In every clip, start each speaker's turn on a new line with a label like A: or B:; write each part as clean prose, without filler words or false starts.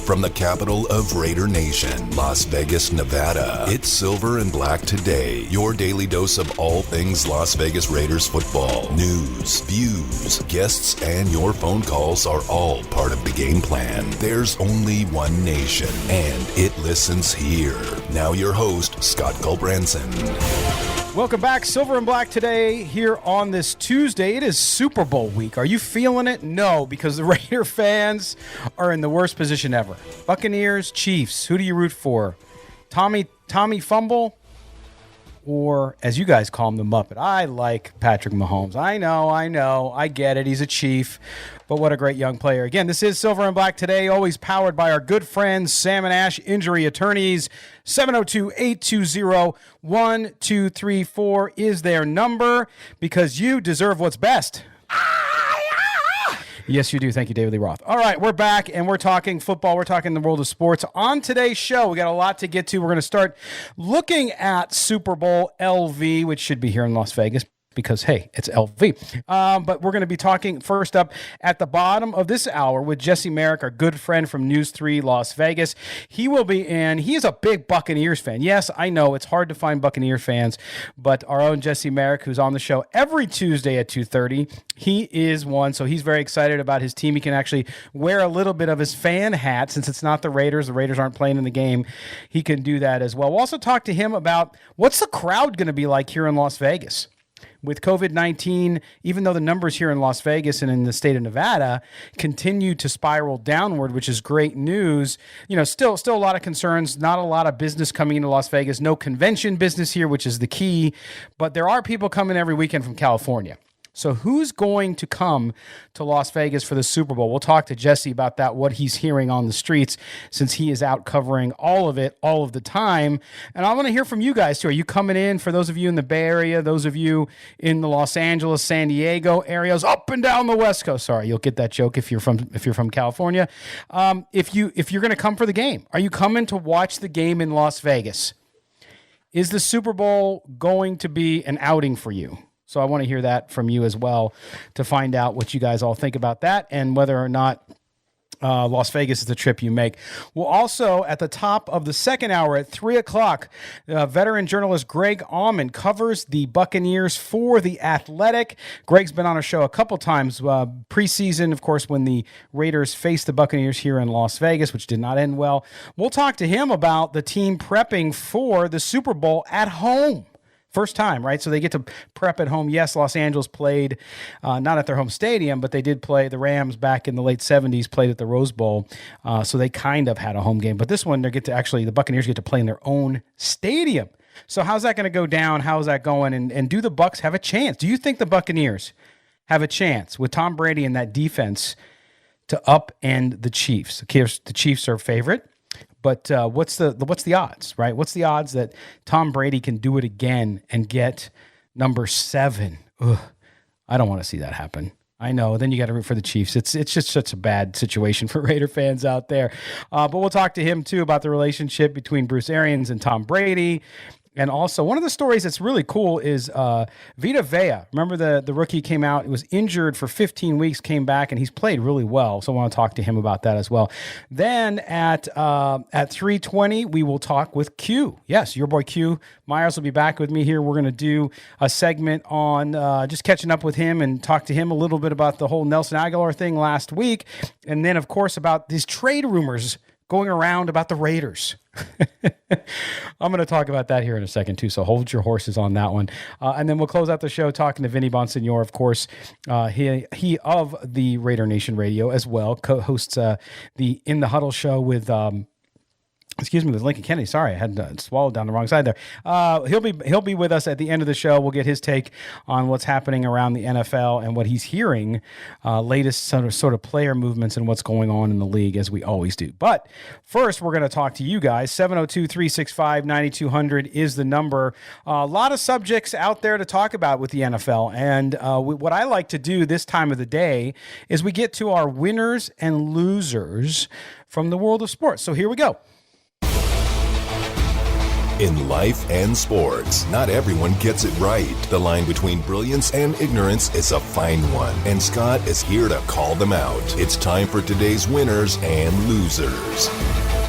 A: from the capital of Raider Nation, Las Vegas, Nevada. It's Silver and Black Today, your daily dose of all things Las Vegas Raiders football. News, views, guests, and your phone calls are all part of the game plan. There's only one nation, and it listens here. Now your host, Scott Culbranson.
B: Welcome back, Silver and Black Today here on this Tuesday. It is Super Bowl week. Are you feeling it? No, because the Raider fans are in the worst position ever. Buccaneers, Chiefs. Who do you root for? Tommy Fumble? Or, as you guys call him, the Muppet. I like Patrick Mahomes. I know. I get it. He's a Chief. But what a great young player. Again, this is Silver and Black Today, always powered by our good friends, Sam and Ash Injury Attorneys. 702-820-1234 is their number, because you deserve what's best. Yes, you do. Thank you, David Lee Roth. All right, we're back, and we're talking football. We're talking the world of sports. On today's show, we got a lot to get to. We're going to start looking at Super Bowl LV, which should be here in Las Vegas, because, hey, it's LV. But we're going to be talking first up at the bottom of this hour with Jesse Merrick, our good friend from News 3 Las Vegas. He will be in. He is a big Buccaneers fan. Yes, I know it's hard to find Buccaneer fans, but our own Jesse Merrick, who's on the show every Tuesday at 2:30, he is one, so he's very excited about his team. He can actually wear a little bit of his fan hat since it's not the Raiders. The Raiders aren't playing in the game. He can do that as well. We'll also talk to him about what's the crowd going to be like here in Las Vegas. With COVID-19, even though the numbers here in Las Vegas and in the state of Nevada continue to spiral downward, which is great news, still a lot of concerns, not a lot of business coming into Las Vegas, no convention business here, which is the key, but there are people coming every weekend from California. So who's going to come to Las Vegas for the Super Bowl? We'll talk to Jesse about that, what he's hearing on the streets, since he is out covering all of it, all of the time. And I want to hear from you guys, too. Are you coming in, for those of you in the Bay Area, those of you in the Los Angeles, San Diego areas, up and down the West Coast? Sorry, you'll get that joke if you're from California. If you're going to come for the game, are you coming to watch the game in Las Vegas? Is the Super Bowl going to be an outing for you? So I want to hear that from you as well, to find out what you guys all think about that and whether or not Las Vegas is the trip you make. We'll also, at the top of the second hour at 3 o'clock, veteran journalist Greg Auman covers the Buccaneers for The Athletic. Greg's been on our show a couple times preseason, of course, when the Raiders faced the Buccaneers here in Las Vegas, which did not end well. We'll talk to him about the team prepping for the Super Bowl at home. First time, right? So they get to prep at home. Yes, Los Angeles played not at their home stadium, but they did play. The Rams back in the late 70s played at the Rose Bowl, so they kind of had a home game. But this one, the Buccaneers get to play in their own stadium. So how's that going to go down? How's that going? And do the Bucs have a chance? Do you think the Buccaneers have a chance with Tom Brady and that defense to upend the Chiefs? Of course, the Chiefs are favorite. But what's the odds, right? What's the odds that Tom Brady can do it again and get number 7? Ugh, I don't want to see that happen. I know. Then you got to root for the Chiefs. It's just such a bad situation for Raider fans out there. But we'll talk to him, too, about the relationship between Bruce Arians and Tom Brady. And also, one of the stories that's really cool is Vita Vea. Remember the rookie came out, was injured for 15 weeks, came back, and he's played really well. So I want to talk to him about that as well. Then at 3:20, we will talk with Q. Yes, your boy Q Myers will be back with me here. We're going to do a segment on just catching up with him and talk to him a little bit about the whole Nelson Aguilar thing last week. And then, of course, about these trade rumors going around about the Raiders. I'm going to talk about that here in a second, too, so hold your horses on that one. And then we'll close out the show talking to Vinny Bonsignor, of course. He of the Raider Nation Radio as well, co-hosts the In the Huddle show with with Lincoln Kennedy. Sorry, I had swallowed down the wrong side there. He'll be with us at the end of the show. We'll get his take on what's happening around the NFL and what he's hearing, latest sort of player movements and what's going on in the league, as we always do. But first, we're going to talk to you guys. 702-365-9200 is the number. A lot of subjects out there to talk about with the NFL. And what I like to do this time of the day is we get to our winners and losers from the world of sports. So here we go.
A: In life and sports, not everyone gets it right. The line between brilliance and ignorance is a fine one, and Scott is here to call them out. It's time for today's winners and losers.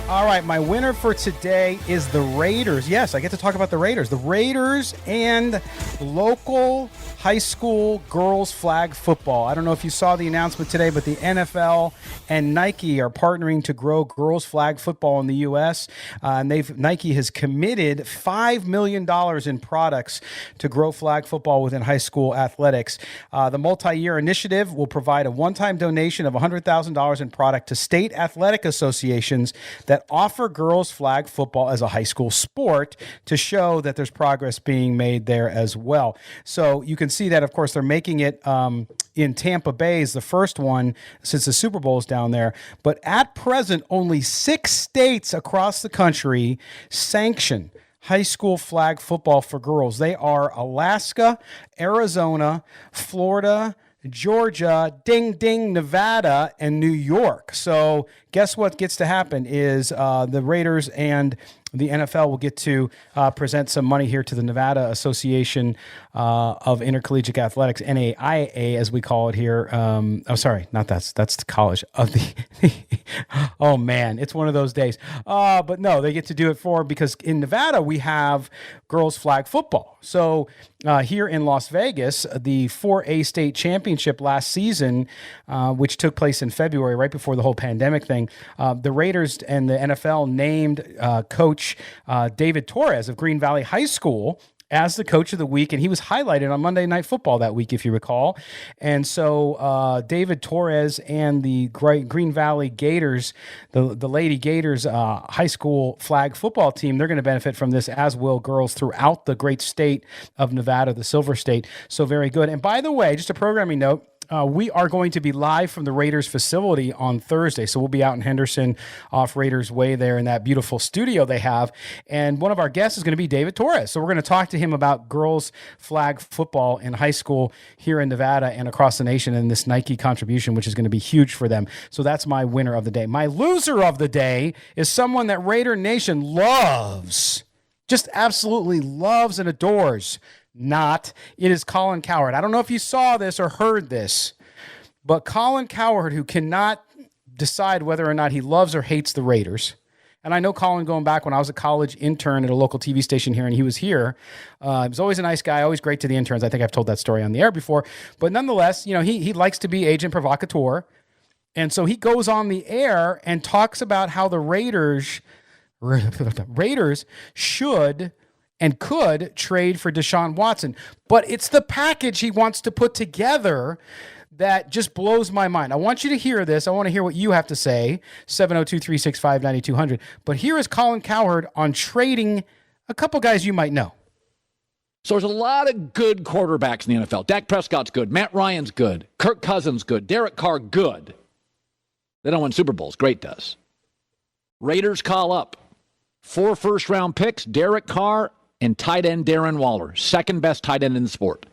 B: All right, my winner for today is the Raiders. Yes, I get to talk about the Raiders. The Raiders and local high school girls flag football. I don't know if you saw the announcement today, but the NFL and Nike are partnering to grow girls flag football in the U.S. Nike has committed $5 million in products to grow flag football within high school athletics. The multi-year initiative will provide a one-time donation of $100,000 in product to state athletic associations that offer girls flag football as a high school sport to show that there's progress being made there as well. So you can see that, of course, they're making it in Tampa Bay is the first one since the Super Bowl is down there. But at present, only 6 states across the country sanction high school flag football for girls. They are Alaska, Arizona, Florida, Georgia, Nevada, and New York. So guess what gets to happen is the Raiders and the NFL will get to present some money here to the Nevada Association of Intercollegiate Athletics, NAIA, as we call it here. That's the college of the oh man, it's one of those days. But no, they get to do it because in Nevada we have girls flag football. So here in Las Vegas, the 4A state championship last season, which took place in February, right before the whole pandemic thing, the Raiders and the NFL named coach David Torres of Green Valley High School as the coach of the week, and he was highlighted on Monday Night Football that week, if you recall. And so David Torres and the Green Valley Gators, the Lady Gators high school flag football team, they're going to benefit from this, as will girls throughout the great state of Nevada, the Silver State. So very good. And by the way, just a programming note, we are going to be live from the Raiders facility on Thursday. So we'll be out in Henderson off Raiders Way there in that beautiful studio they have. And one of our guests is going to be David Torres. So we're going to talk to him about girls flag football in high school here in Nevada and across the nation, and this Nike contribution, which is going to be huge for them. So that's my winner of the day. My loser of the day is someone that Raider Nation loves, just absolutely loves and adores. It is Colin Cowherd. I don't know if you saw this or heard this, but Colin Cowherd, who cannot decide whether or not he loves or hates the Raiders. And I know Colin going back when I was a college intern at a local TV station here, and he was here. He was always a nice guy, always great to the interns. I think I've told that story on the air before. But nonetheless, he likes to be agent provocateur. And so he goes on the air and talks about how the Raiders should and could trade for Deshaun Watson. But it's the package he wants to put together that just blows my mind. I want you to hear this. I want to hear what you have to say, 702-365-9200. But here is Colin Cowherd on trading a couple guys you might know.
C: So there's a lot of good quarterbacks in the NFL. Dak Prescott's good. Matt Ryan's good. Kirk Cousins good. Derek Carr good. They don't win Super Bowls. Great does. Raiders call up 4 first-round picks, Derek Carr, and tight end Darren Waller, second best tight end in the sport.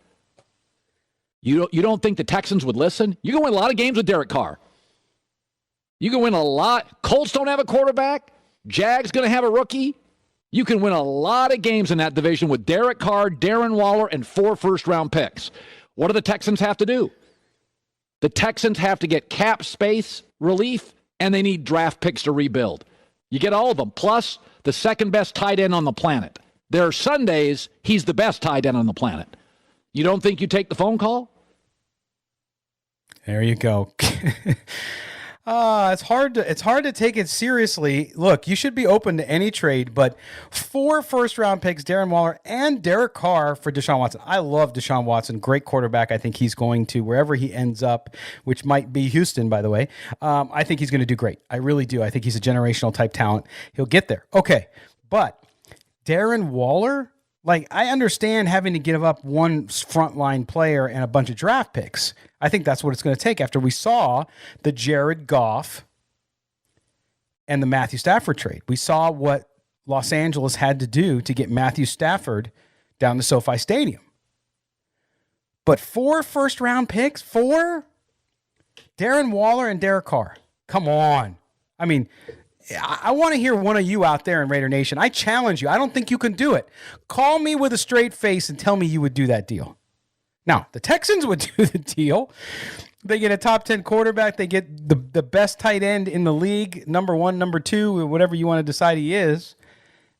C: You don't think the Texans would listen? You can win a lot of games with Derek Carr. You can win a lot. Colts don't have a quarterback. Jags going to have a rookie. You can win a lot of games in that division with Derek Carr, Darren Waller, and 4 first-round picks. What do the Texans have to do? The Texans have to get cap space relief, and they need draft picks to rebuild. You get all of them, plus the second best tight end on the planet. There are Sundays he's the best tight end on the planet. You don't think you take the phone call?
B: There you go. It's hard to take it seriously. Look, you should be open to any trade, but 4 first-round picks, Darren Waller and Derek Carr for Deshaun Watson. I love Deshaun Watson. Great quarterback. I think he's going to, wherever he ends up, which might be Houston, by the way, I think he's going to do great. I really do. I think he's a generational type talent. He'll get there. Okay, but Darren Waller, I understand having to give up one frontline player and a bunch of draft picks. I think that's what it's going to take after we saw the Jared Goff and the Matthew Stafford trade. We saw what Los Angeles had to do to get Matthew Stafford down to SoFi Stadium. But 4 first-round picks? 4? Darren Waller and Derek Carr. Come on. I mean, I want to hear one of you out there in Raider Nation. I challenge you. I don't think you can do it. Call me with a straight face and tell me you would do that deal. Now, the Texans would do the deal. They get a top 10 quarterback. They get the best tight end in the league, number 1, number 2, whatever you want to decide he is,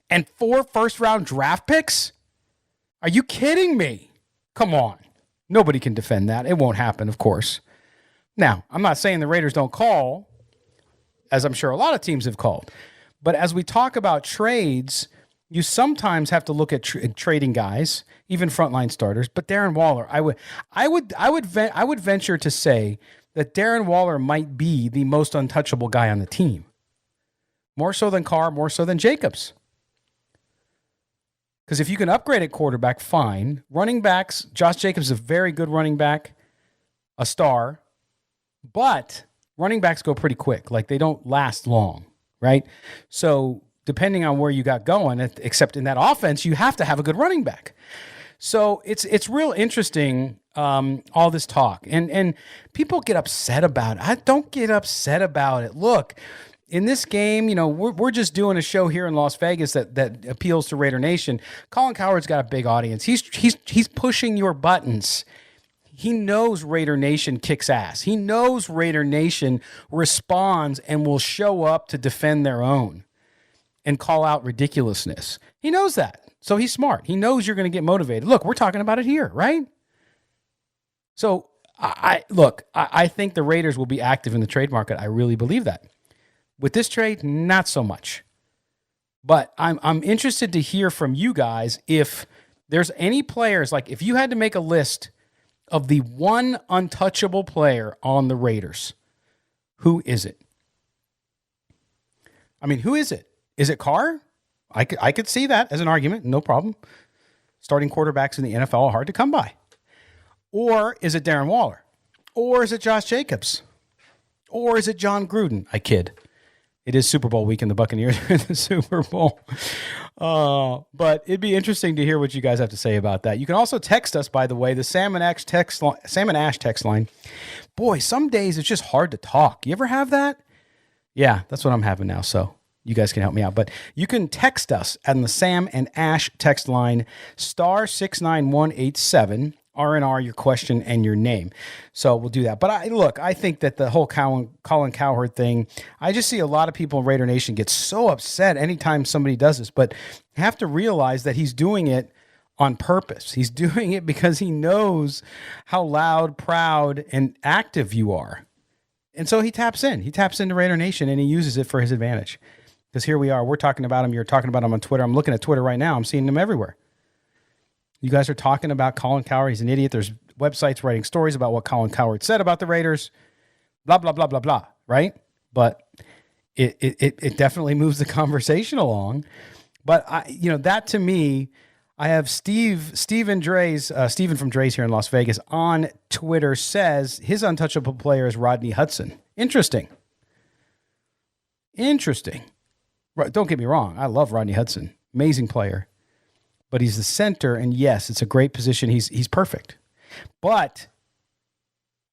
B: and 4 first-round draft picks? Are you kidding me? Come on. Nobody can defend that. It won't happen, of course. Now, I'm not saying the Raiders don't call, as I'm sure a lot of teams have called. But as we talk about trades, you sometimes have to look at trading guys, even frontline starters. But Darren Waller, I would venture to say that Darren Waller might be the most untouchable guy on the team. More so than Carr, more so than Jacobs. Because if you can upgrade at quarterback, fine. Running backs, Josh Jacobs is a very good running back, a star. But running backs go pretty quick. Like, they don't last long, right? So depending on where you got going, except in that offense, you have to have a good running back. So it's real interesting, all this talk. And people get upset about it. Don't get upset about it. Look, in this game, we're just doing a show here in Las Vegas that appeals to Raider Nation. Colin Cowherd's got a big audience. He's pushing your buttons. He knows Raider Nation kicks ass. He knows Raider Nation responds and will show up to defend their own and call out ridiculousness. He knows that. So he's smart. He knows you're going to get motivated. Look, we're talking about it here, right? So I think the Raiders will be active in the trade market. I really believe that. With this trade, not so much. But I'm interested to hear from you guys if there's any players, like if you had to make a list of the one untouchable player on the Raiders, who is it? I mean, who is it? Is it Carr? I could see that as an argument, no problem. Starting quarterbacks in the NFL are hard to come by. Or is it Darren Waller? Or is it Josh Jacobs? Or is it John Gruden? I kid. It is Super Bowl week and the Buccaneers are in the Super Bowl. But it'd be interesting to hear what you guys have to say about that. You can also text us, by the way, the Sam and Ash text line. Boy, some days it's just hard to talk. You ever have that? Yeah, that's what I'm having now, so you guys can help me out. But you can text us on the Sam and Ash text line, star 69187. R&R, your question and your name. So we'll do that. But I think that the whole Colin Cowherd thing, I just see a lot of people in Raider Nation get so upset anytime somebody does this, but you have to realize that he's doing it on purpose. He's doing it because he knows how loud, proud, and active you are. And so he taps in. He taps into Raider Nation, and he uses it for his advantage. Because here we are. We're talking about him. You're talking about him on Twitter. I'm looking at Twitter right now. I'm seeing him everywhere. You guys are talking about Colin Cowherd. He's an idiot. There's websites writing stories about what Colin Cowherd said about the Raiders. Blah, blah, blah, blah, blah. Right? But it definitely moves the conversation along. But that to me, I have Steven from Dre's here in Las Vegas on Twitter says his untouchable player is Rodney Hudson. Interesting. Don't get me wrong. I love Rodney Hudson. Amazing player. But he's the center, and yes, it's a great position. He's perfect. But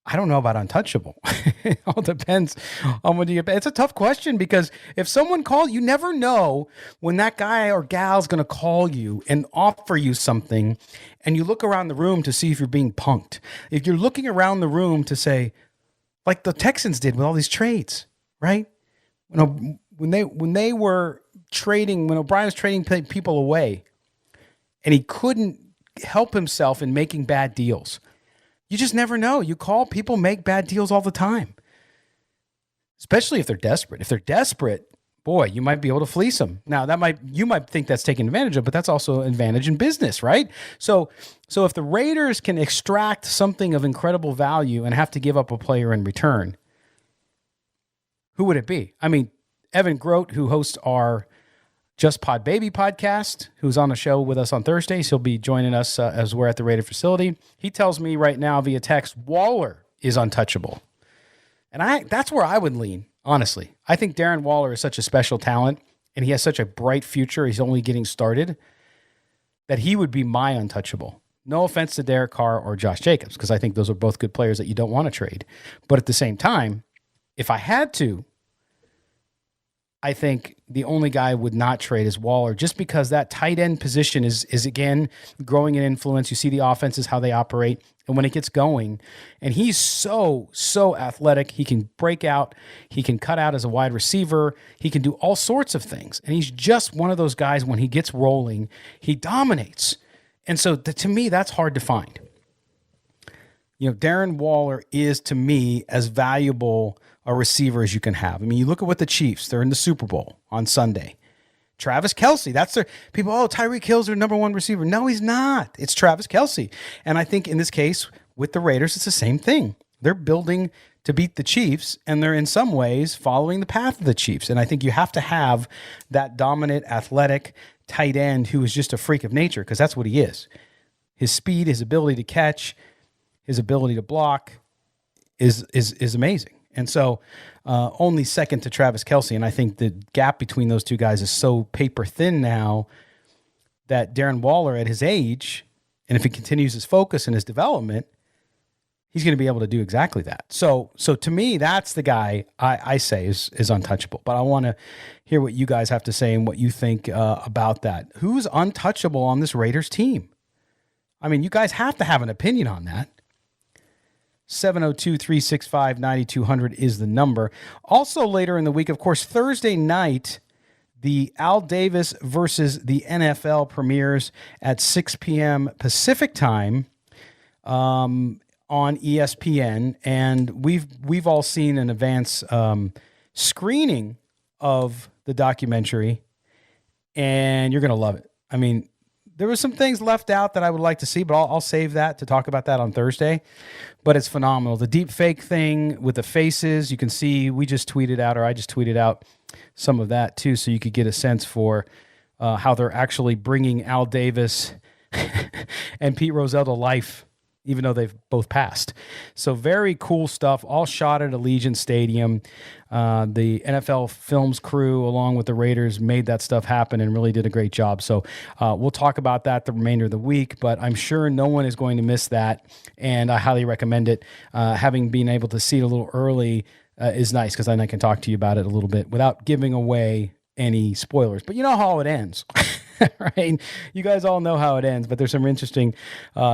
B: I don't know about untouchable. It all depends on what you get. It's a tough question because if someone calls, you never know when that guy or gal's going to call you and offer you something, and you look around the room to see if you're being punked. If you're looking around the room to say, like the Texans did with all these trades, right? When they were trading, when O'Brien was trading people away, and he couldn't help himself in making bad deals. You just never know. You call, people make bad deals all the time. Especially if they're desperate. If they're desperate, boy, you might be able to fleece them. Now, you might think that's taken advantage of, but that's also an advantage in business, right? So if the Raiders can extract something of incredible value and have to give up a player in return, who would it be? I mean, Evan Grote, who hosts our Just Pod Baby podcast, who's on the show with us on Thursdays. He'll be joining us as we're at the Raider facility. He tells me right now via text, Waller is untouchable. And that's where I would lean, honestly. I think Darren Waller is such a special talent, and he has such a bright future. He's only getting started, that he would be my untouchable. No offense to Derek Carr or Josh Jacobs, because I think those are both good players that you don't want to trade. But at the same time, if I had to, I think the only guy I would not trade is Waller, just because that tight end position is again growing in influence. You see the offenses, how they operate, and when it gets going, and he's so athletic. He can break out, he can cut out as a wide receiver, he can do all sorts of things, and he's just one of those guys. When he gets rolling, he dominates, and so to me, that's hard to find. Darren Waller is, to me, as valuable a receiver as you can have. I mean, you look at what the Chiefs, they're in the Super Bowl on Sunday. Travis Kelce, that's their people. Oh, Tyreek Hill's their number one receiver. No, he's not. It's Travis Kelce. And I think in this case with the Raiders, it's the same thing. They're building to beat the Chiefs, and they're in some ways following the path of the Chiefs. And I think you have to have that dominant, athletic tight end who is just a freak of nature, because that's what he is. His speed, his ability to catch, his ability to block is amazing. And so only second to Travis Kelce. And I think the gap between those two guys is so paper thin now that Darren Waller at his age, and if he continues his focus and his development, he's going to be able to do exactly that. So to me, that's the guy I say is untouchable. But I want to hear what you guys have to say and what you think about that. Who's untouchable on this Raiders team? I mean, you guys have to have an opinion on that. 702-365-9200 is the number. Also later in the week, of course, Thursday night, the Al Davis versus the NFL premieres at 6 p.m. Pacific time on ESPN. And we've all seen an advance screening of the documentary, and you're going to love it. I mean, there were some things left out that I would like to see, but I'll save that to talk about that on Thursday. But it's phenomenal. The deep fake thing with the faces, you can see I just tweeted out some of that too, so you could get a sense for how they're actually bringing Al Davis and Pete Rozelle to life, even though they've both passed. So very cool stuff, all shot at Allegiant Stadium. The NFL Films crew, along with the Raiders, made that stuff happen and really did a great job. So we'll talk about that the remainder of the week, but I'm sure no one is going to miss that, and I highly recommend it. Having been able to see it a little early is nice, because then I can talk to you about it a little bit without giving away any spoilers. But you know how it ends. Right? You guys all know how it ends, but there's some interesting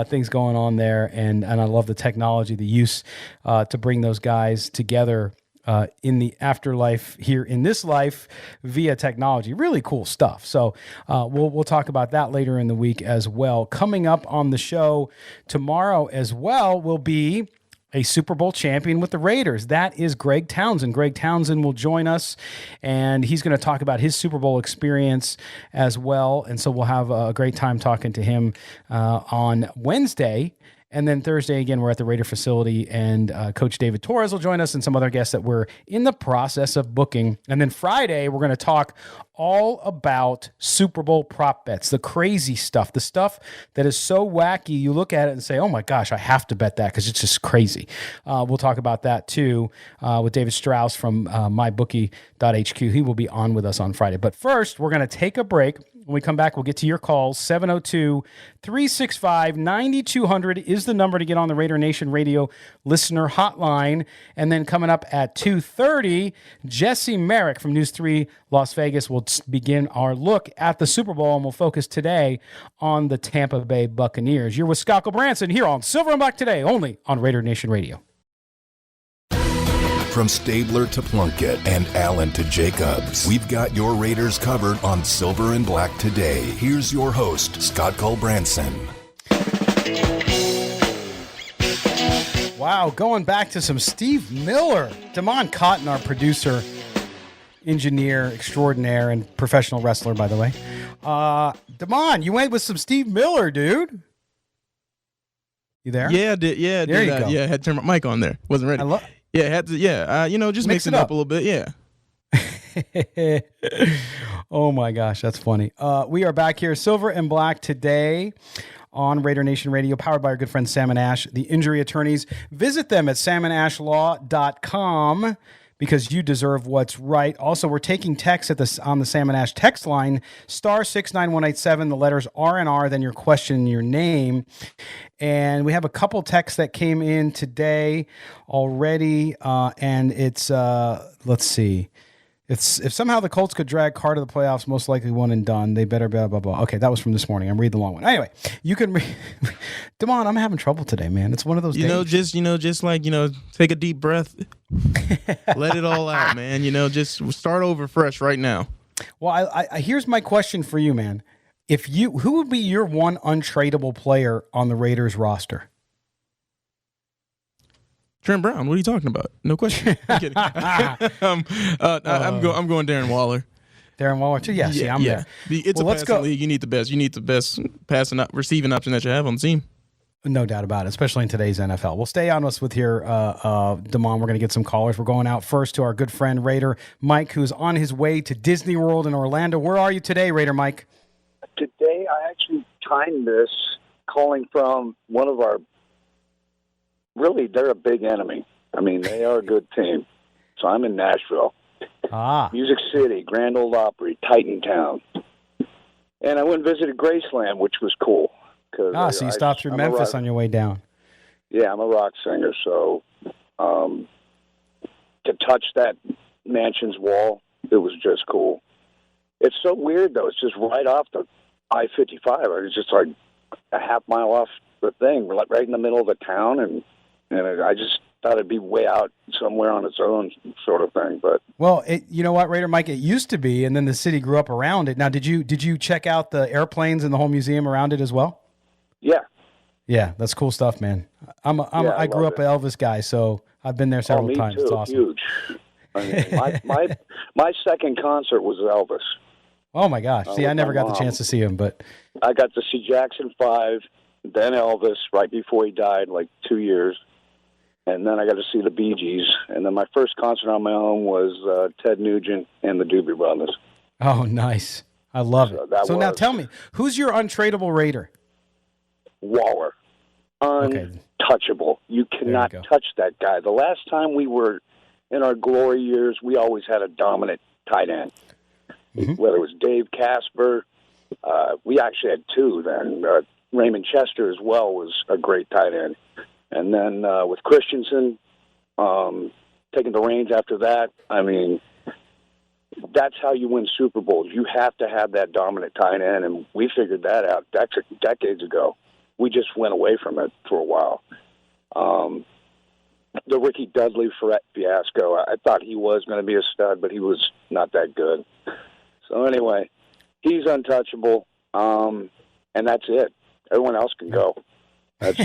B: things going on there, and I love the technology, the use to bring those guys together in the afterlife here in this life via technology. Really cool stuff. So we'll talk about that later in the week as well. Coming up on the show tomorrow as well will be a Super Bowl champion with the Raiders. That is Greg Townsend. Greg Townsend will join us, and he's going to talk about his Super Bowl experience as well. And so we'll have a great time talking to him on Wednesday. And then Thursday, again, we're at the Raider facility, and Coach David Torres will join us and some other guests that we're in the process of booking. And then Friday, we're going to talk all about Super Bowl prop bets, the crazy stuff, the stuff that is so wacky. You look at it and say, oh my gosh, I have to bet that because it's just crazy. We'll talk about that too with David Strauss from mybookie.hq. He will be on with us on Friday. But first, we're going to take a break. When we come back, we'll get to your calls. 702-365-9200 is the number to get on the Raider Nation Radio listener hotline. And then coming up at 2:30, Jesse Merrick from News 3 Las Vegas will begin our look at the Super Bowl, and we'll focus today on the Tampa Bay Buccaneers. You're with Scott Branson here on Silver and Black Today, only on Raider Nation Radio.
A: From Stabler to Plunkett and Allen to Jacobs, we've got your Raiders covered on Silver and Black Today. Here's your host, Scott Branson.
B: Wow, going back to some Steve Miller. Damon Cotton, our producer, engineer extraordinaire, and professional wrestler, by the way. Damon, you went with some Steve Miller, dude. You there?
D: Yeah, I did. Yeah,
B: there you go.
D: Yeah, I had to turn my mic on there. Wasn't ready. Yeah, had to. Yeah, just mix it up a little bit. Yeah.
B: Oh my gosh, that's funny. We are back here, Silver and Black Today, on Raider Nation Radio, powered by our good friend Sam and Ash, the injury attorneys. Visit them at samandashlaw.com because you deserve what's right. Also, we're taking texts on the Sam and Ash text line, star 69187, the letters R&R, then your question and your name. And we have a couple texts that came in today already, and it's, let's see. If somehow the Colts could drag Carr to the playoffs, most likely one and done. They better blah blah blah. Okay, that was from this morning. I'm reading the long one. Anyway, you can Damon, I'm having trouble today, man. It's one of those days.
D: Just like take a deep breath, let it all out, man. Just start over fresh right now.
B: Well, I here's my question for you, man. Who would be your one untradeable player on the Raiders roster?
D: Trent Brown. What are you talking about? No question. I'm kidding. I'm going Darren Waller.
B: Darren Waller too. Yeah. See, I'm there.
D: It's a passing league. You need the best. You need the best receiving option that you have on the team.
B: No doubt about it, especially in today's NFL. We'll stay on us with here, Damon. We're going to get some callers. We're going out first to our good friend Raider Mike, who's on his way to Disney World in Orlando. Where are you today, Raider Mike?
E: Today, I actually timed this calling from one of our. Really, they're a big enemy. I mean, they are a good team. So I'm in Nashville. Music City, Grand Ole Opry, Titantown. And I went and visited Graceland, which was cool.
B: So you stopped through Memphis on your way down.
E: Yeah, I'm a rock singer, so to touch that mansion's wall, it was just cool. It's so weird, though. It's just right off the I-55. It's just like a half mile off the thing, right in the middle of the town, and I just thought it'd be way out somewhere on its own sort of thing. But
B: you know what, Raider Mike, it used to be, and then the city grew up around it. Now, did you check out the airplanes and the whole museum around it as well?
E: Yeah.
B: Yeah, that's cool stuff, man. I grew up an Elvis guy, so I've been there several times.
E: Too.
B: It's awesome.
E: Huge. I mean, my second concert was Elvis.
B: Oh my gosh! See, I never got the chance to see him, but
E: I got to see Jackson 5, then Elvis right before he died, like 2 years. And then I got to see the Bee Gees. And then my first concert on my own was Ted Nugent and the Doobie Brothers.
B: Oh, nice. I love it. So now tell me, who's your untradeable Raider?
E: Waller. Untouchable. You cannot touch that guy. The last time we were in our glory years, we always had a dominant tight end. Mm-hmm. Whether it was Dave Casper, we actually had two then. Raymond Chester as well was a great tight end. And then with Christensen taking the reins after that, I mean, that's how you win Super Bowls. You have to have that dominant tight end, and we figured that out decades ago. We just went away from it for a while. The Ricky Dudley fiasco, I thought he was going to be a stud, but he was not that good. So anyway, he's untouchable, and that's it. Everyone else can go. That's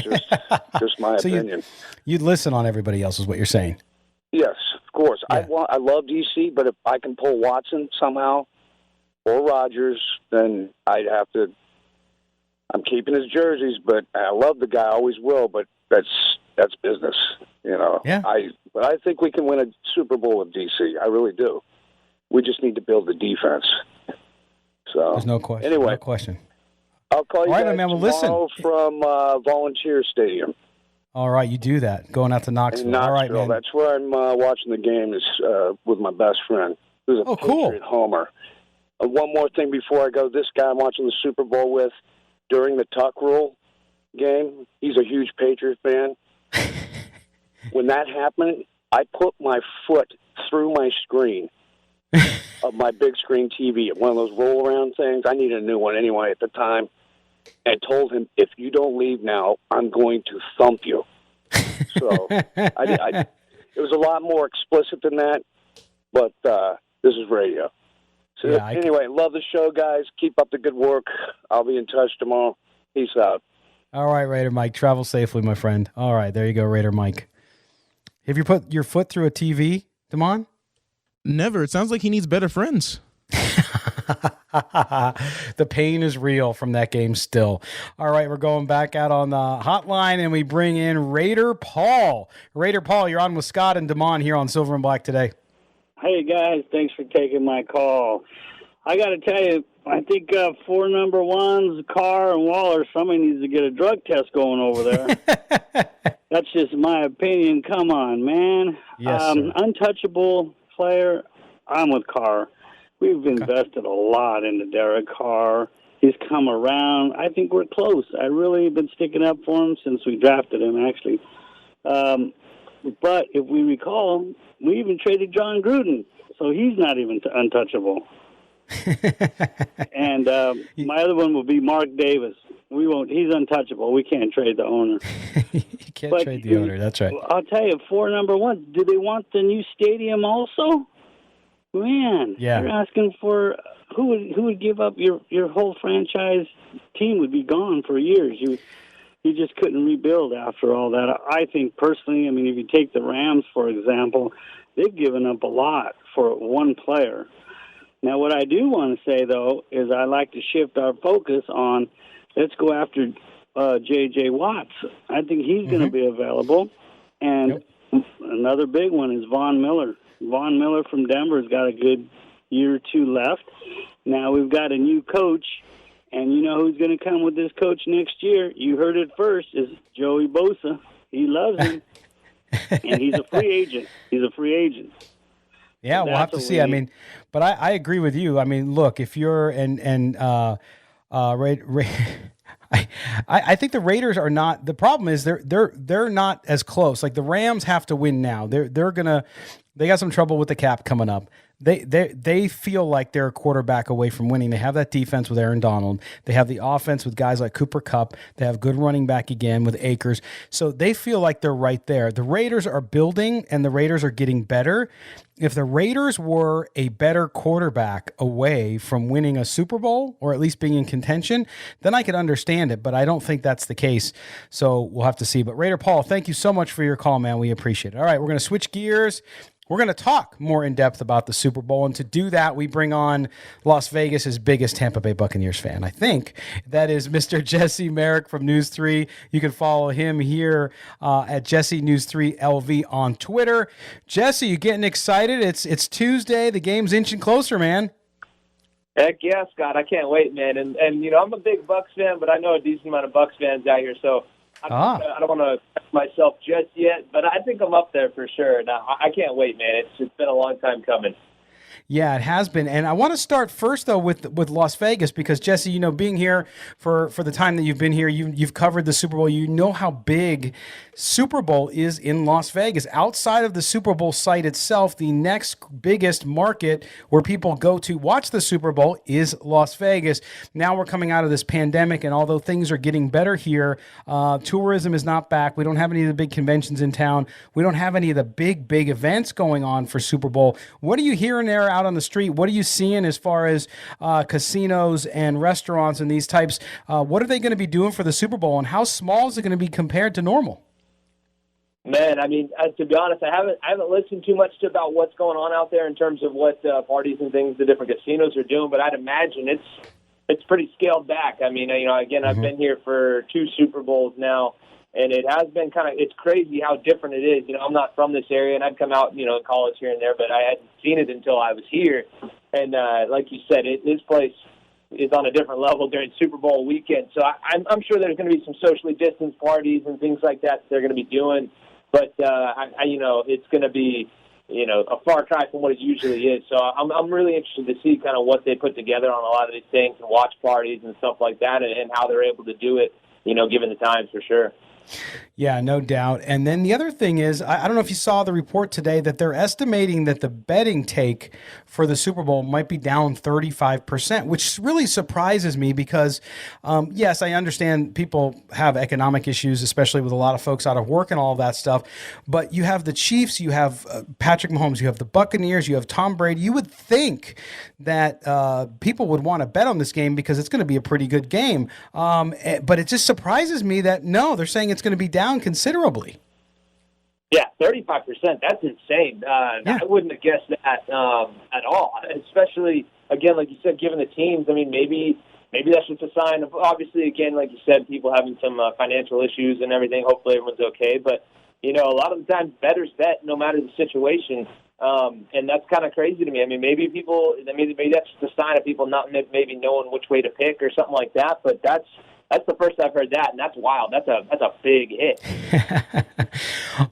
E: just my opinion.
B: You'd listen on everybody else is what you're saying.
E: Yes, of course. Yeah. I love DC, but if I can pull Watson somehow or Rodgers, then I'd have to. I'm keeping his jerseys, but I love the guy, always will. But that's business,
B: Yeah.
E: But I think we can win a Super Bowl with DC. I really do. We just need to build the defense. So
B: there's no question.
E: Anyway,
B: no question.
E: I'll call you guys
B: tomorrow
E: from Volunteer Stadium.
B: All right, you do that. Going out to Knoxville.
E: In Knoxville.
B: All right, man.
E: That's where I'm watching the game is with my best friend, who's a Patriot homer. One more thing before I go. This guy I'm watching the Super Bowl with during the Tuck Rule game, he's a huge Patriot fan. When that happened, I put my foot through my screen of my big screen TV, one of those roll-around things. I needed a new one anyway at the time. And told him, if you don't leave now, I'm going to thump you. So it was a lot more explicit than that, but this is radio. So anyway, love the show, guys. Keep up the good work. I'll be in touch tomorrow. Peace out.
B: All right, Raider Mike. Travel safely, my friend. All right, there you go, Raider Mike. Have you put your foot through a TV, Damon?
D: Never. It sounds like he needs better friends.
B: The pain is real from that game still. All right, we're going back out on the hotline, and we bring in Raider Paul. Raider Paul, you're on with Scott and Damon here on Silver and Black today.
F: Hey, guys. Thanks for taking my call. I got to tell you, I think 4 number ones, Carr and Waller, somebody needs to get a drug test going over there. That's just my opinion. Come on, man.
B: Yes,
F: untouchable player, I'm with Carr. We've invested a lot into Derek Carr. He's come around. I think we're close. I really have been sticking up for him since we drafted him, actually. But if we recall, we even traded John Gruden. so he's not even untouchable. And my other one will be Mark Davis. We won't. He's untouchable. We can't trade the owner.
B: You can't trade the owner. That's right.
F: I'll tell you, 4 number ones. Do they want the new stadium also? Man,
B: yeah.
F: You're asking for who would give up your whole franchise team would be gone for years. You just couldn't rebuild after all that. I think personally, I mean, if you take the Rams for example, they've given up a lot for one player. Now, what I do want to say though is I like to shift our focus on. Let's go after J.J. Watts. I think he's going to be available. And another big one is Von Miller. Von Miller from Denver has got a good year or two left. Now we've got a new coach, and you know who's going to come with this coach next year? You heard it first, is Joey Bosa. He loves him, and he's a free agent.
B: Yeah, so we'll have to see. I mean, but I agree with you. I mean, look, if you're I think the Raiders are not. The problem is they're not as close. Like the Rams have to win now. They got some trouble with the cap coming up. They feel like they're a quarterback away from winning. They have that defense with Aaron Donald. They have the offense with guys like Cooper Kupp. They have good running back again with Akers. So they feel like they're right there. The Raiders are building, and the Raiders are getting better. If the Raiders were a better quarterback away from winning a Super Bowl, or at least being in contention, then I could understand it, but I don't think that's the case. So we'll have to see. But Raider Paul, thank you so much for your call, man. We appreciate it. All right, we're going to switch gears. We're going to talk more in depth about the Super Bowl, and to do that, we bring on Las Vegas's biggest Tampa Bay Buccaneers fan. I think that is Mr. Jesse Merrick from News 3. You can follow him here at Jesse News 3 LV on Twitter. Jesse, you getting excited? It's Tuesday. The game's inching closer, man.
G: Heck yeah, Scott! I can't wait, man. And you know, I'm a big Bucs fan, but I know a decent amount of Bucs fans out here, so. I don't want to myself just yet, but I think I'm up there for sure. Now, I can't wait, man. It's been a long time coming.
B: Yeah, it has been. And I want to start first, though, with Las Vegas, because, Jesse, you know, being here for the time that you've been here, you've covered the Super Bowl. You know how big Super Bowl is in Las Vegas. Outside of the Super Bowl site itself, the next biggest market where people go to watch the Super Bowl is Las Vegas. Now we're coming out of this pandemic, and although things are getting better here, tourism is not back. We don't have any of the big conventions in town. We don't have any of the big events going on for Super Bowl. What are you hearing there out on the street? What are you seeing as far as casinos and restaurants and these types? What are they going to be doing for the Super Bowl, and how small is it going to be compared to normal?
G: Man, I mean, to be honest, I haven't listened too much about what's going on out there in terms of what parties and things the different casinos are doing, but I'd imagine it's pretty scaled back. I mean, you know, again, I've been here for 2 Super Bowls now, and it has been it's crazy how different it is. You know, I'm not from this area, and I'd come out, you know, in college here and there, but I hadn't seen it until I was here. And like you said, this place is on a different level during Super Bowl weekend. So I'm sure there's going to be some socially distanced parties and things like that they're going to be doing. But, you know, it's going to be, you know, a far cry from what it usually is. So I'm really interested to see kind of what they put together on a lot of these things and watch parties and stuff like that and how they're able to do it, you know, given the times for sure.
B: Yeah, no doubt. And then the other thing is, I don't know if you saw the report today that they're estimating that the betting take for the Super Bowl might be down 35%, which really surprises me because, yes, I understand people have economic issues, especially with a lot of folks out of work and all of that stuff. But you have the Chiefs, you have Patrick Mahomes, you have the Buccaneers, you have Tom Brady. You would think that people would want to bet on this game because it's going to be a pretty good game. But it just surprises me that, no, they're saying it's going to be down considerably.
G: Yeah, 35%. That's insane. I wouldn't have guessed that at all, especially, again, like you said, given the teams. I mean, maybe that's just a sign of, obviously, again, like you said, people having some financial issues and everything. Hopefully everyone's okay. But, you know, a lot of the times bettors bet no matter the situation. And that's kind of crazy to me. I mean, maybe maybe that's just a sign of people not maybe knowing which way to pick or something like that. But that's That's the first I've heard that, and that's wild. That's a big hit.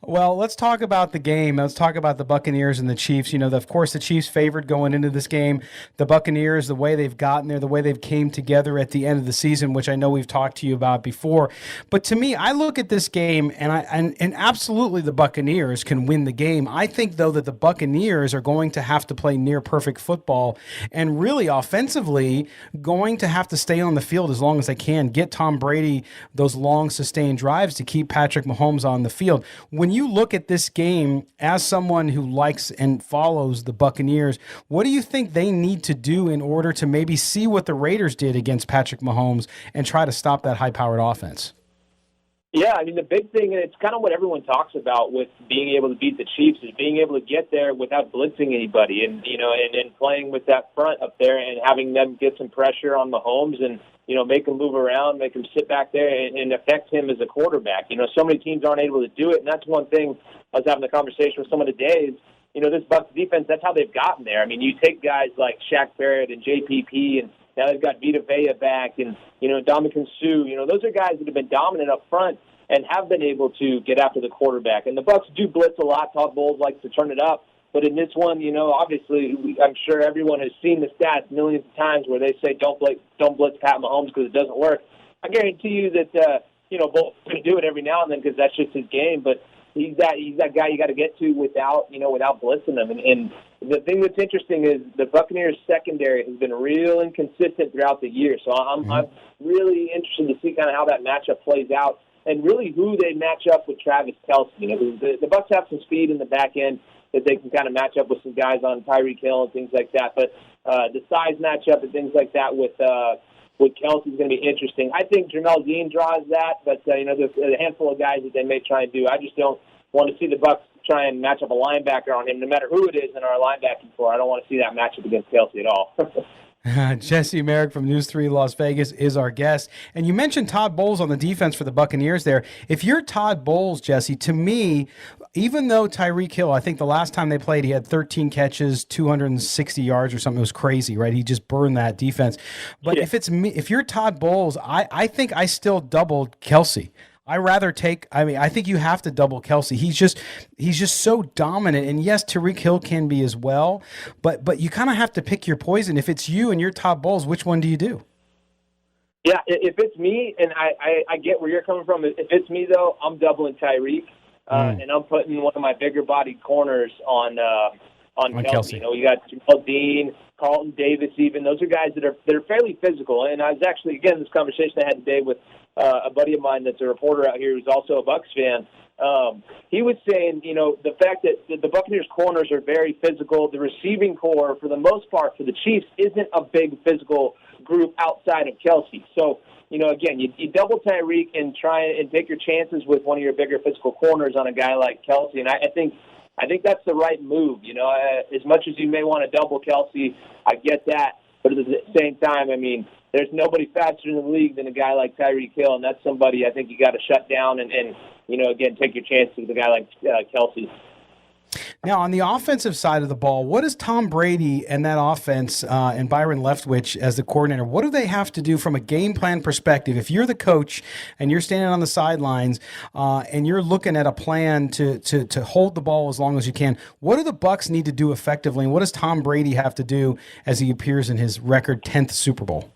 B: Well, let's talk about the game. Let's talk about the Buccaneers and the Chiefs. Of course, the Chiefs favored going into this game. The Buccaneers, the way they've gotten there, the way they've came together at the end of the season, which I know we've talked to you about before. But to me, I look at this game, and absolutely the Buccaneers can win the game. I think, though, that the Buccaneers are going to have to play near perfect football and really offensively going to have to stay on the field as long as they can, get Tom Brady those long sustained drives to keep Patrick Mahomes on the field. When you look at this game as someone who likes and follows the Buccaneers, what do you think they need to do in order to maybe see what the Raiders did against Patrick Mahomes and try to stop that high-powered offense?
G: Yeah, I mean, the big thing, and it's kind of what everyone talks about with being able to beat the Chiefs, is being able to get there without blitzing anybody and playing with that front up there and having them get some pressure on Mahomes and, make him move around, make him sit back there and affect him as a quarterback. So many teams aren't able to do it, and that's one thing I was having a conversation with someone today is, this Bucs defense, that's how they've gotten there. I mean, you take guys like Shaq Barrett and JPP, and now they've got Vita Vea back and, Ndamukong Suh. Those are guys that have been dominant up front and have been able to get after the quarterback. And the Bucs do blitz a lot. Todd Bowles likes to turn it up. But in this one, obviously, I'm sure everyone has seen the stats millions of times where they say don't blitz Pat Mahomes because it doesn't work. I guarantee you that, Bowles is going to do it every now and then because that's just his game. But he's that guy you got to get to without blitzing him. And the thing that's interesting is the Buccaneers secondary has been real inconsistent throughout the year. So I'm really interested to see kind of how that matchup plays out and really who they match up with Travis Kelce. The Bucs have some speed in the back end that they can kind of match up with some guys on Tyreek Hill and things like that. But the size matchup and things like that with Kelce is going to be interesting. I think Jamel Dean draws that, but there's a handful of guys that they may try and do. I just don't want to see the Bucs try and match up a linebacker on him, no matter who it is in our linebacking core. I don't want to see that matchup against Kelce at all.
B: Jesse Merrick from News 3 Las Vegas is our guest. And you mentioned Todd Bowles on the defense for the Buccaneers there. If you're Todd Bowles, Jesse, to me, even though Tyreek Hill, I think the last time they played, he had 13 catches, 260 yards or something. It was crazy, right? He just burned that defense. But yeah. If you're Todd Bowles, I think I still doubled Kelce. I think you have to double Kelce. He's just so dominant. And yes, Tyreek Hill can be as well, but you kind of have to pick your poison. If it's you and you're Todd Bowles, which one do you do?
G: Yeah, if it's me, and I get where you're coming from. If it's me, though, I'm doubling Tyreek, and I'm putting one of my bigger-bodied corners on Kelce. You got Jamel Dean, Carlton Davis even. Those are guys that are fairly physical. And I was actually, again, this conversation I had today with a buddy of mine that's a reporter out here who's also a Bucs fan. He was saying, the fact that the Buccaneers corners are very physical. The receiving core, for the most part, for the Chiefs, isn't a big physical group outside of Kelce. So, again, you double Tyreek and try and take your chances with one of your bigger physical corners on a guy like Kelce. And I think that's the right move. As much as you may want to double Kelce, I get that. But at the same time, I mean, there's nobody faster in the league than a guy like Tyreek Hill, and that's somebody I think you got to shut down and again, take your chances with a guy like Kelce.
B: Now, on the offensive side of the ball, what is Tom Brady and that offense and Byron Leftwich as the coordinator, what do they have to do from a game plan perspective? If you're the coach and you're standing on the sidelines and you're looking at a plan to hold the ball as long as you can, what do the Bucs need to do effectively, and what does Tom Brady have to do as he appears in his record 10th Super Bowl?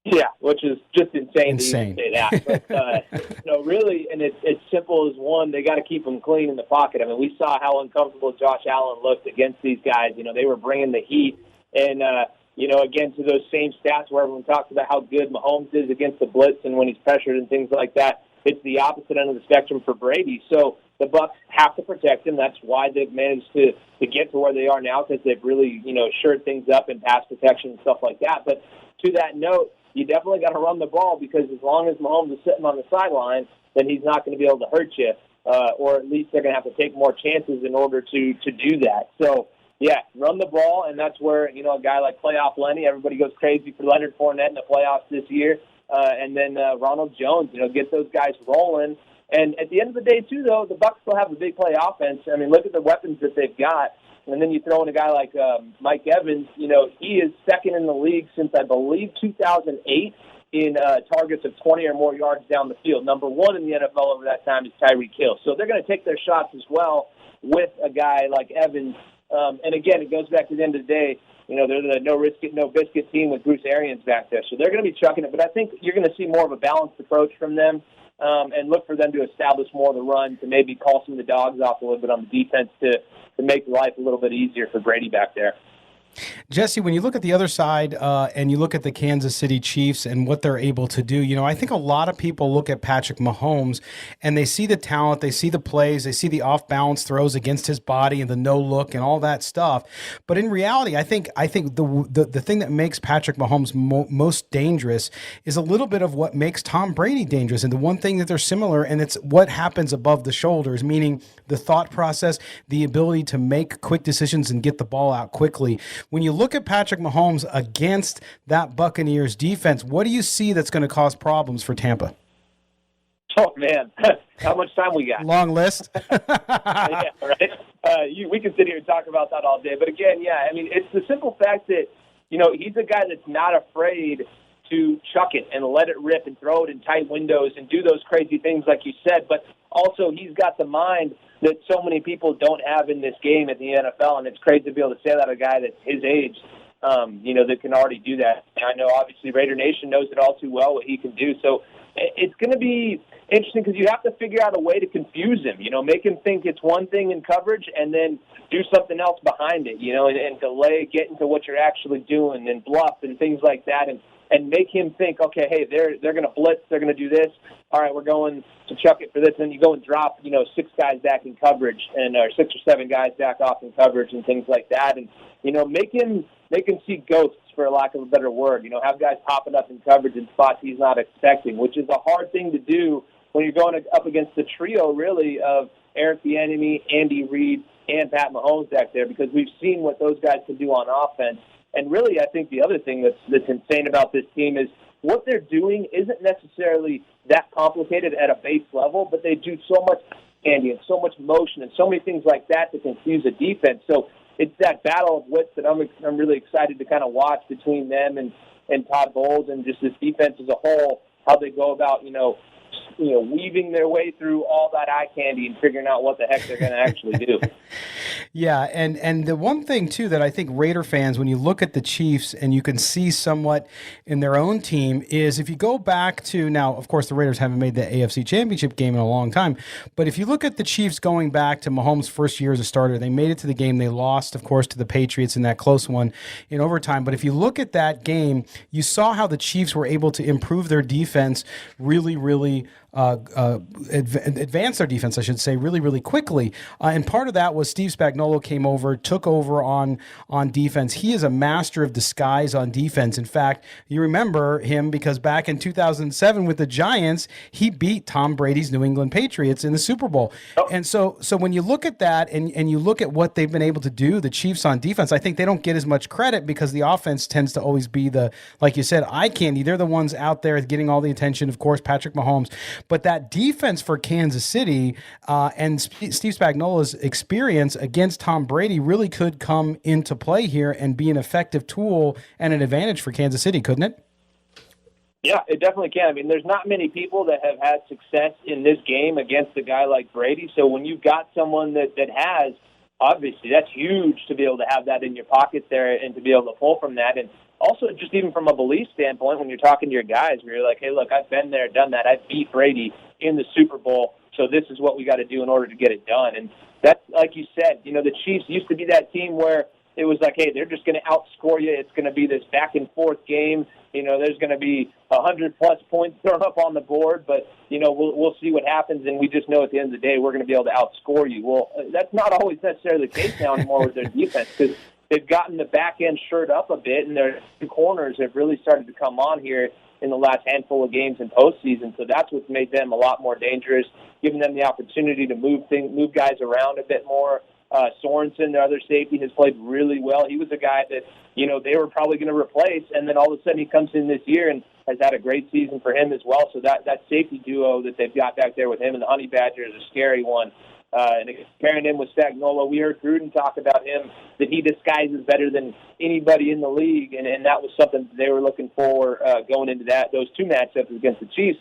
G: Yeah, which is just insane. To even say that. But, really, and it's simple as one, they got to keep them clean in the pocket. I mean, we saw how uncomfortable Josh Allen looked against these guys. They were bringing the heat. And, again, to those same stats where everyone talks about how good Mahomes is against the blitz and when he's pressured and things like that, it's the opposite end of the spectrum for Brady. So the Bucs have to protect him. That's why they've managed to get to where they are now, because they've really, shored things up in pass protection and stuff like that. But to that note, you definitely got to run the ball, because as long as Mahomes is sitting on the sideline, then he's not going to be able to hurt you, or at least they're going to have to take more chances in order to do that. So, yeah, run the ball, and that's where, a guy like Playoff Lenny, everybody goes crazy for Leonard Fournette in the playoffs this year, and then Ronald Jones, get those guys rolling. And at the end of the day, too, though, the Bucs still have a big play offense. I mean, look at the weapons that they've got. And then you throw in a guy like Mike Evans. He is second in the league since, I believe, 2008 in targets of 20 or more yards down the field. Number one in the NFL over that time is Tyreek Hill. So they're going to take their shots as well with a guy like Evans. And again, it goes back to the end of the day, they're the no-biscuit team with Bruce Arians back there. So they're going to be chucking it. But I think you're going to see more of a balanced approach from them and look for them to establish more of the run, to maybe call some of the dogs off a little bit on the defense to make life a little bit easier for Brady back there.
B: Jesse, when you look at the other side and you look at the Kansas City Chiefs and what they're able to do, I think a lot of people look at Patrick Mahomes and they see the talent, they see the plays, they see the off-balance throws against his body and the no-look and all that stuff. But in reality, I think the thing that makes Patrick Mahomes most dangerous is a little bit of what makes Tom Brady dangerous. And the one thing that they're similar, and it's what happens above the shoulders, meaning the thought process, the ability to make quick decisions and get the ball out quickly. When you look at Patrick Mahomes against that Buccaneers defense, what do you see that's going to cause problems for Tampa?
G: Oh, man. How much time we got?
B: Long list.
G: Yeah, right? We can sit here and talk about that all day. But again, it's the simple fact that, he's a guy that's not afraid to chuck it and let it rip and throw it in tight windows and do those crazy things like you said. But also he's got the mind that so many people don't have in this game at the NFL, and it's crazy to be able to say that a guy that's his age, that can already do that. I know obviously Raider Nation knows it all too well what he can do. So it's going to be interesting because you have to figure out a way to confuse him, make him think it's one thing in coverage and then do something else behind it, and delay, get into what you're actually doing and bluff and things like that. And make him think, okay, hey, they're going to blitz, they're going to do this. All right, we're going to chuck it for this. And then you go and drop, 6 guys back in coverage or 6 or 7 guys back off in coverage and things like that. And, make him see ghosts, for lack of a better word. Have guys popping up in coverage in spots he's not expecting, which is a hard thing to do when you're going up against the trio, really, of Eric Bieniemy, Andy Reid, and Pat Mahomes back there, because we've seen what those guys can do on offense. And really, I think the other thing that's insane about this team is what they're doing isn't necessarily that complicated at a base level, but they do so much candy and so much motion and so many things like that to confuse a defense. So it's that battle of wits that I'm really excited to kind of watch between them and Todd Bowles and just this defense as a whole, how they go about, weaving their way through all that eye candy and figuring out what the heck they're going to actually do.
B: Yeah, and the one thing, too, that I think Raider fans, when you look at the Chiefs and you can see somewhat in their own team, is if you go back to, now, of course, the Raiders haven't made the AFC Championship game in a long time, but if you look at the Chiefs going back to Mahomes' first year as a starter, they made it to the game. They lost, of course, to the Patriots in that close one in overtime. But if you look at that game, you saw how the Chiefs were able to improve their defense really, really advance their defense, I should say, really, really quickly. And part of that was Steve Spagnuolo came over, took over on defense. He is a master of disguise on defense. In fact, you remember him because back in 2007 with the Giants, he beat Tom Brady's New England Patriots in the Super Bowl. And so when you look at that and you look at what they've been able to do, the Chiefs on defense, I think they don't get as much credit because the offense tends to always be the, like you said, eye candy. They're the ones out there getting all the attention, of course, Patrick Mahomes. But that defense for Kansas City and Steve Spagnuolo's experience against Tom Brady really could come into play here and be an effective tool and an advantage for Kansas City, couldn't it?
G: Yeah, it definitely can. I mean, there's not many people that have had success in this game against a guy like Brady. So when you've got someone that has, obviously, that's huge to be able to have that in your pocket there and to be able to pull from that. And also, just even from a belief standpoint, when you're talking to your guys, where you're like, hey, look, I've been there, done that. I beat Brady in the Super Bowl, so this is what we got to do in order to get it done. And that's, like you said, the Chiefs used to be that team where it was like, hey, they're just going to outscore you. It's going to be this back-and-forth game. There's going to be 100-plus points thrown up on the board, but, we'll see what happens, and we just know at the end of the day we're going to be able to outscore you. Well, that's not always necessarily the case now anymore with their defense because they've gotten the back end shored up a bit, and their corners have really started to come on here in the last handful of games in postseason. So that's what's made them a lot more dangerous, giving them the opportunity to move guys around a bit more. Sorensen, their other safety, has played really well. He was a guy that, they were probably going to replace, and then all of a sudden he comes in this year and has had a great season for him as well. So that safety duo that they've got back there with him and the Honey Badger is a scary one. and comparing him with Spagnuolo. We heard Gruden talk about him, that he disguises better than anybody in the league, and that was something they were looking for going into those two matchups against the Chiefs.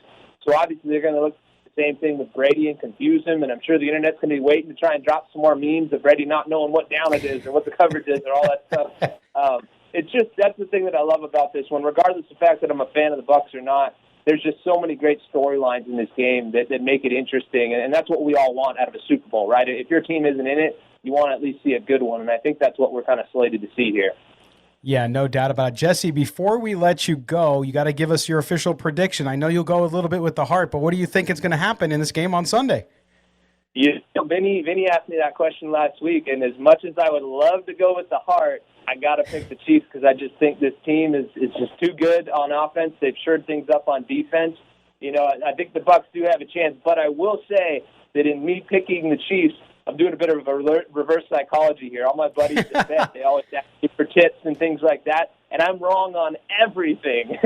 G: So obviously they're going to look at the same thing with Brady and confuse him, and I'm sure the Internet's going to be waiting to try and drop some more memes of Brady not knowing what down it is or what the coverage is or all that stuff. It's just, that's the thing that I love about this one, regardless of the fact that I'm a fan of the Bucs or not. There's just so many great storylines in this game that make it interesting, and that's what we all want out of a Super Bowl, right? If your team isn't in it, you want to at least see a good one, and I think that's what we're kind of slated to see here.
B: Yeah, no doubt about it. Jesse, before we let you go, you got to give us your official prediction. I know you'll go a little bit with the heart, but what do you think is going to happen in this game on Sunday?
G: Vinny asked me that question last week, and as much as I would love to go with the heart, I got to pick the Chiefs because I just think this team is just too good on offense. They've shored things up on defense. You know, I think the Bucs do have a chance, but I will say that in me picking the Chiefs, I'm doing a bit of a reverse psychology here. All my buddies that bet, they always ask me for tips and things like that, and I'm wrong on everything.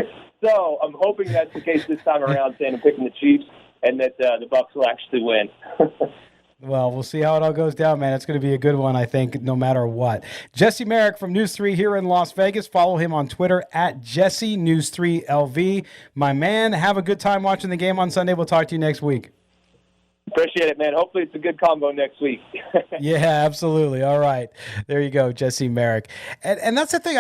G: So I'm hoping that's the case this time around, saying I'm picking the Chiefs and that the Bucs will actually win.
B: Well, we'll see how it all goes down, man. It's going to be a good one, I think, no matter what. Jesse Merrick from News 3 here in Las Vegas. Follow him on Twitter at JesseNews3LV. My man, have a good time watching the game on Sunday. We'll talk to you next week.
G: Appreciate it, man. Hopefully it's a good combo next week.
B: Yeah, absolutely. All right. There you go, Jesse Merrick. And that's the thing.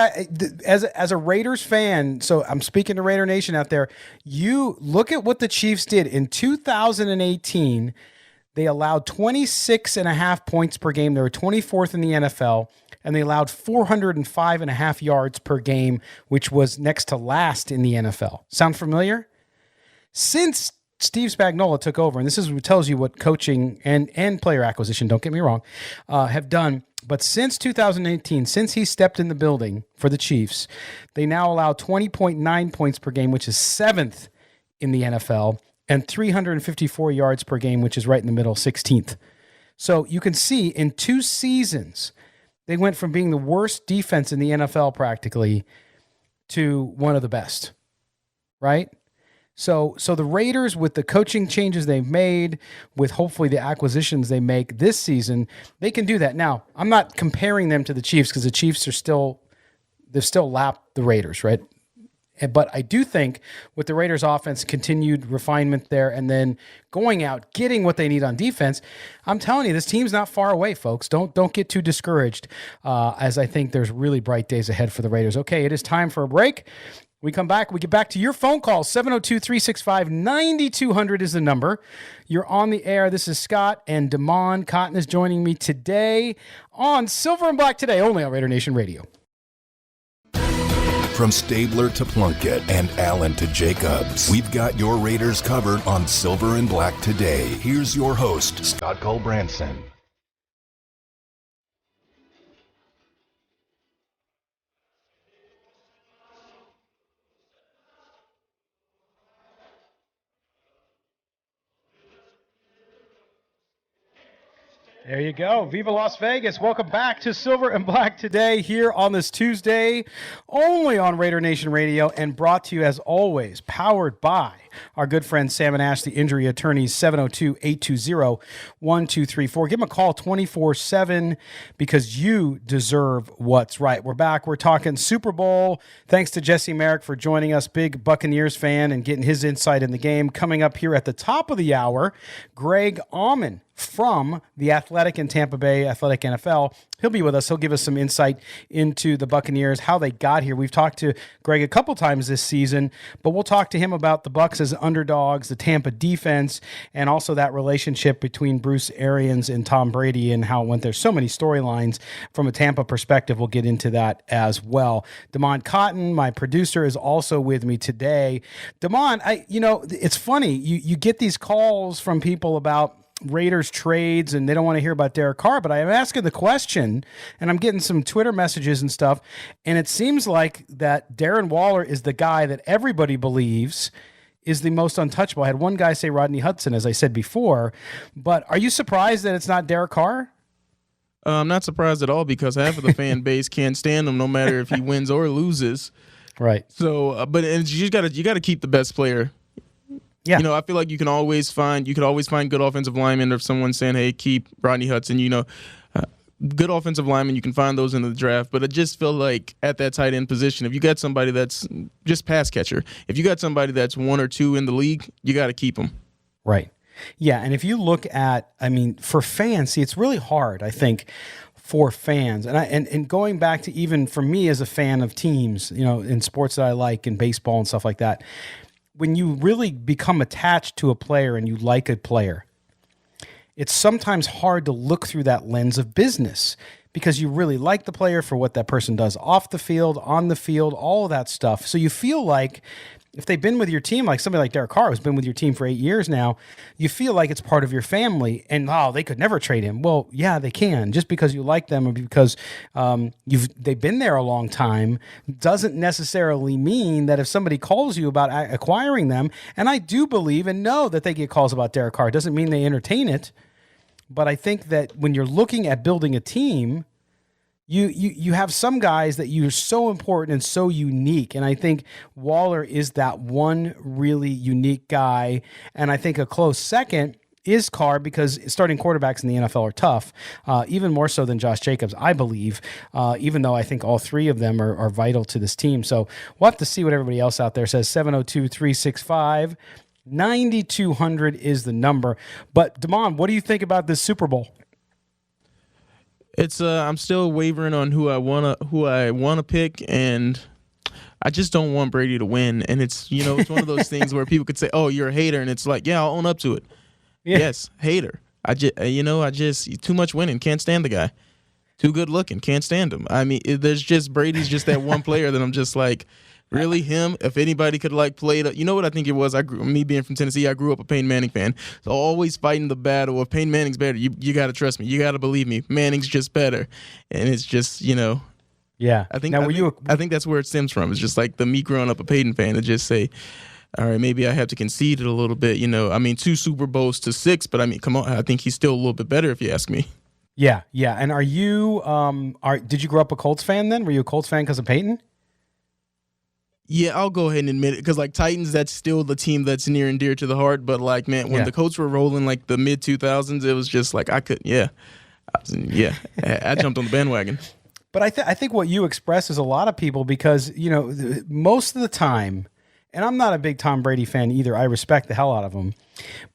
B: As a Raiders fan, so I'm speaking to Raider Nation out there, you look at what the Chiefs did in 2018. They allowed 26.5 points per game. They were 24th in the NFL, and they allowed 405.5 yards per game, which was next to last in the NFL. Sound familiar? Since Steve Spagnuolo took over, and this is what tells you what coaching and player acquisition, don't get me wrong, have done. But since 2018, since he stepped in the building for the Chiefs, they now allow 20.9 points per game, which is 7th in the NFL, and 354 yards per game, which is right in the middle, 16th. So you can see in 2 seasons, they went from being the worst defense in the NFL practically to one of the best, right? So the Raiders, with the coaching changes they've made, with hopefully the acquisitions they make this season, they can do that. Now, I'm not comparing them to the Chiefs because the Chiefs they've still lapped the Raiders, right? But I do think with the Raiders' offense, continued refinement there, and then going out, getting what they need on defense, I'm telling you, this team's not far away, folks. Don't get too discouraged, as I think there's really bright days ahead for the Raiders. Okay, it is time for a break. We come back. We get back to your phone call. 702-365-9200 is the number. You're on the air. This is Scott, and Damon Cotton is joining me today on Silver and Black Today, only on Raider Nation Radio.
A: From Stabler to Plunkett and Allen to Jacobs, we've got your Raiders covered on Silver and Black Today. Here's your host, Scott Culbranson.
B: There you go. Viva Las Vegas. Welcome back to Silver and Black Today here on this Tuesday, only on Raider Nation Radio, and brought to you, as always, powered by our good friend Sam and Ash, the injury attorneys, 702-820-1234. Give them a call 24/7 because you deserve what's right. We're back. We're talking Super Bowl. Thanks to Jesse Merrick for joining us, big Buccaneers fan, and getting his insight in the game. Coming up here at the top of the hour, Greg Auman from the Athletic in Tampa Bay, Athletic NFL. He'll be with us. He'll give us some insight into the Buccaneers, how they got here. We've talked to Greg a couple times this season, but we'll talk to him about the Bucs as underdogs, the Tampa defense, and also that relationship between Bruce Arians and Tom Brady and how it went. There's so many storylines from a Tampa perspective. We'll get into that as well. Damon Cotton, my producer, is also with me today. Damon, it's funny. You get these calls from people about Raiders trades and they don't want to hear about Derek Carr, but I am asking the question and I'm getting some Twitter messages and stuff, and it seems like that Darren Waller is the guy that everybody believes is the most untouchable. I had one guy say Rodney Hudson, as I said before, but are you surprised that it's not Derek Carr?
D: I'm not surprised at all because half of the fan base can't stand him no matter if he wins or loses.
B: Right.
D: So, but you got to keep the best player
B: Yeah.
D: You know, I feel like you could always find good offensive linemen, or if someone's saying, hey, keep Rodney Hudson, good offensive linemen, you can find those in the draft. But I just feel like at that tight end position, if you got somebody that's just pass catcher, if you got somebody that's 1 or 2 in the league, you got to keep them.
B: Right. Yeah. And if you look at, for fans, see, it's really hard, I think, for fans. And going back to even for me as a fan of teams, in sports that I like, in baseball and stuff like that, when you really become attached to a player and you like a player, it's sometimes hard to look through that lens of business because you really like the player for what that person does off the field, on the field, all of that stuff. So you feel like if they've been with your team, like somebody like Derek Carr, who's been with your team for 8 years now, you feel like it's part of your family and, they could never trade him. Well, yeah, they can. Just because you like them or because they've been there a long time doesn't necessarily mean that if somebody calls you about acquiring them, and I do believe and know that they get calls about Derek Carr, doesn't mean they entertain it. But I think that when you're looking at building a team, you have some guys that you're so important and so unique. And I think Waller is that one really unique guy. And I think a close second is Carr, because starting quarterbacks in the NFL are tough, even more so than Josh Jacobs, I believe, even though I think all three of them are vital to this team. So we'll have to see what everybody else out there says. 702-365. 9,200 is the number. But Damon, what do you think about this Super Bowl?
D: It's I'm still wavering on who I wanna pick, and I just don't want Brady to win. And it's it's one of those things where people could say, "Oh, you're a hater," and it's like, yeah, I'll own up to it. Yeah. Yes, hater. I just too much winning, can't stand the guy. Too good looking, can't stand him. Brady's just that one player that I'm just like, really him? If anybody could play it, what I think it was? Me being from Tennessee, I grew up a Peyton Manning fan, so always fighting the battle of Peyton Manning's better. You got to trust me. You got to believe me. Manning's just better, and it's just
B: Yeah.
D: I think that's where it stems from. It's just like me growing up a Peyton fan to just say, all right, maybe I have to concede it a little bit. 2 Super Bowls to 6, but come on, I think he's still a little bit better if you ask me.
B: Yeah, yeah. And are you did you grow up a Colts fan then? Were you a Colts fan because of Peyton?
D: Yeah, I'll go ahead and admit it, because Titans, that's still the team that's near and dear to the heart. But when the Colts were rolling the mid 2000s, it was just I jumped on the bandwagon.
B: But I think what you express is a lot of people, because most of the time, and I'm not a big Tom Brady fan either. I respect the hell out of him.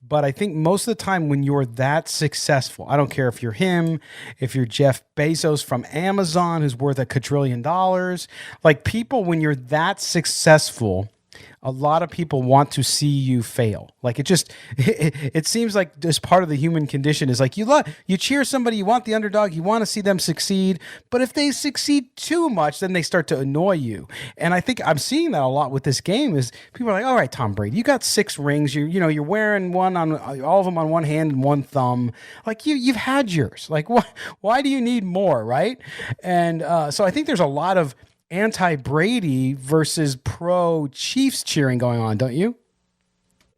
B: But I think most of the time when you're that successful, I don't care if you're him, if you're Jeff Bezos from Amazon, who's worth $1 quadrillion, people, when you're that successful, a lot of people want to see you fail. It seems like just part of the human condition is you cheer somebody, you want the underdog, you want to see them succeed, but if they succeed too much, then they start to annoy you. And I think I'm seeing that a lot with this game is people are like, all right, Tom Brady, you got 6 rings, you're wearing one on all of them on one hand and one thumb. You've had yours. Why do you need more, right? And so I think there's a lot of anti-Brady versus pro-Chiefs cheering going on, don't you?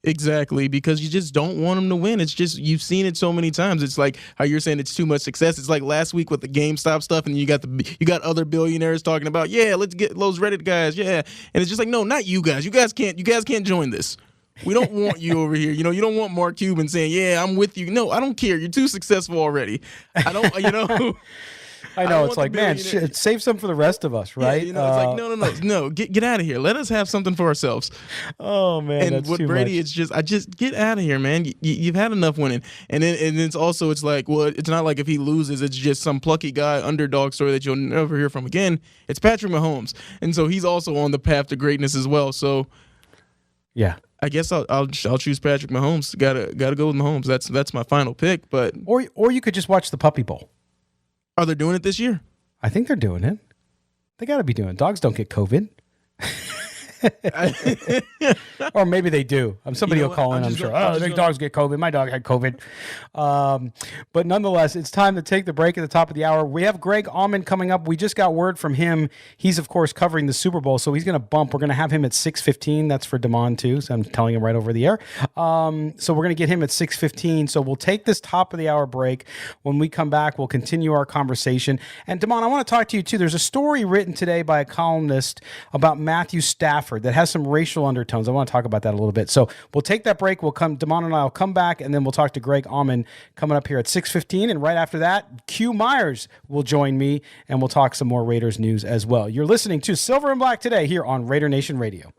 D: Exactly, because you just don't want them to win. It's just, you've seen it so many times. It's like how you're saying it's too much success. It's like last week with the GameStop stuff, and you got other billionaires talking about, yeah, let's get those Reddit guys, yeah. And it's just like, no, not you guys. You guys can't join this. We don't want you over here. You don't want Mark Cuban saying, yeah, I'm with you. No, I don't care. You're too successful already. I don't,
B: I know, it's like, man, save some for the rest of us, right?
D: Yeah, it's like, no, get out of here. Let us have something for ourselves.
B: Oh man,
D: and
B: that's
D: with
B: too
D: Brady,
B: much.
D: I just get out of here, man. You've had enough winning, and it's also, it's like, well, it's not like if he loses, it's just some plucky guy underdog story that you'll never hear from again. It's Patrick Mahomes, and so he's also on the path to greatness as well. So,
B: yeah.
D: I guess I'll choose Patrick Mahomes. Gotta go with Mahomes. That's my final pick. But
B: or you could just watch the Puppy Bowl.
D: Are they doing it this year?
B: I think they're doing it. They got to be doing it. Dogs don't get COVID. Or maybe they do. Somebody will call in, I'm sure. I think dogs get COVID. My dog had COVID. But nonetheless, it's time to take the break at the top of the hour. We have Greg Auman coming up. We just got word from him. He's, of course, covering the Super Bowl, so he's going to bump. We're going to have him at 6:15. That's for Damon, too, so I'm telling him right over the air. So we're going to get him at 6:15. So we'll take this top of the hour break. When we come back, we'll continue our conversation. And Damon, I want to talk to you, too. There's a story written today by a columnist about Matthew Stafford Stafford that has some racial undertones. I want to talk about that a little bit. So we'll take that break. Damon and I will come back, and then we'll talk to Greg Auman coming up here at 6:15. And right after that, Q Myers will join me, and we'll talk some more Raiders news as well. You're listening to Silver and Black Today here on Raider Nation Radio.